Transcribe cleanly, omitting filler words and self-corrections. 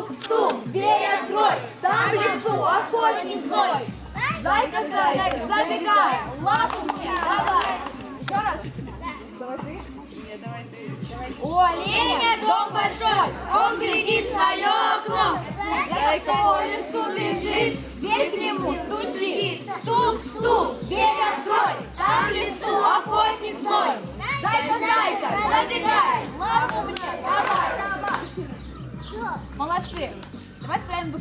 Стук-стук, дверь открой, там в лесу охотник злой. Зайка, зайка, забегай, лапу мне давай. Еще раз. Давай ты. Нет, давай ты. У оленя дом большой, он глядит в свое окно. Зайка по лесу лежит, дверь к нему стучит. Стук-стук, дверь открой, там в лесу охотник злой. Зайка, зайка, забегай, лапу мне давай. Молодцы. Давай ставим